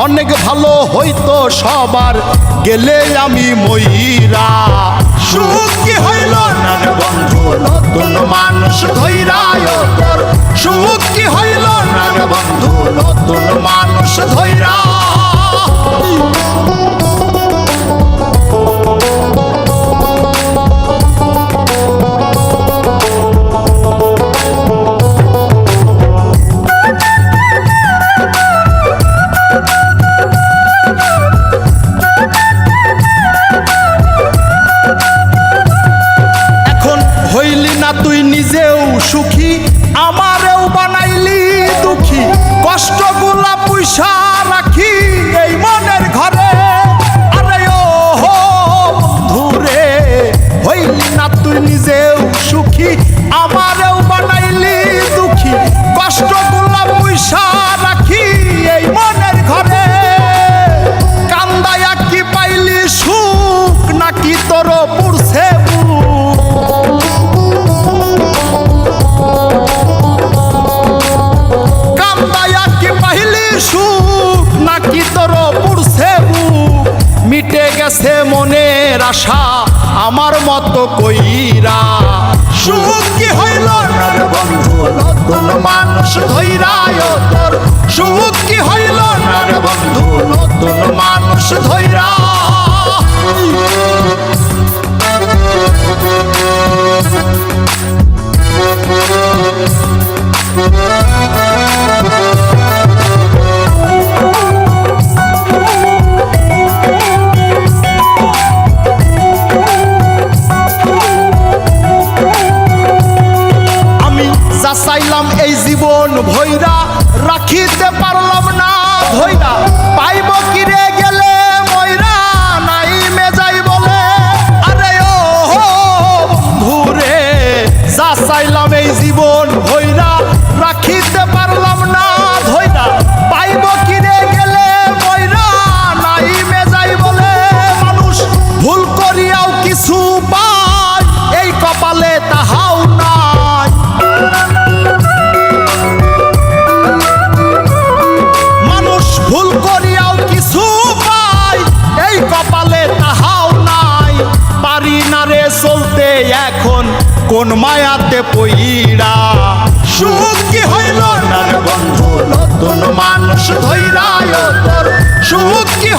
অনেক ভালো হইতো সবার গেলে আমি ময়রা। সুখ কি হইল না রে বন্ধু নতুন মানুষ ধৈরায় তোর, সুখ কি হইল না রে বন্ধু নতুন মানুষ ধৈরা। হইলি না তুই নিজেও সুখী, আমারেও বানাইলি দুঃখী, কষ্টগুলা পয়সা রাখি এই মনের ঘরে। আরে ও বন্ধুরে, হইলি না তুই নিজেও সুখী, আমারেও বানাইলি দুঃখী, কষ্টগুলা পয়সা রাখি এই মনের ঘরে। কান্দায়া কি পাইলি সুখ নাকি তোর পুরছে নাকি তোর পুরছে বুক? মিটে গেছে মনের আশা আমার মতো কইরা। সুখ কি হইল না রে বন্ধু নতুন মানুষ ধৈরায় তোর, সুখ কি হইল না রে বন্ধু নতুন মানুষ ধৈরা। চাইলাম এই জীবন ভৈরা, রাখিতে পারলাম না ধৈরা, পাইব কিরে গেলে ময়রা নাই মেজাই বলে। আরে ও বন্ধুরে, যা চাইলাম এই জীবন ভৈরা, রাখিতে পারলাম না ধৈরা, পাইব কিরে গেলে ময়রা নাই মেজাই বলে। মানুষ ভুল করিয়াও কিছু পায়, এই কপালে তাহাও নাই। ভুল করিয়াও কিছু পাই, এই কপালে তাহাও নাই। পারি না রে চলতে এখন কোন মায়াতে পইরা। সুখ কি হইল না রে বন্ধু নতুন মানুষ ধৈরায় তোর, সুখ কি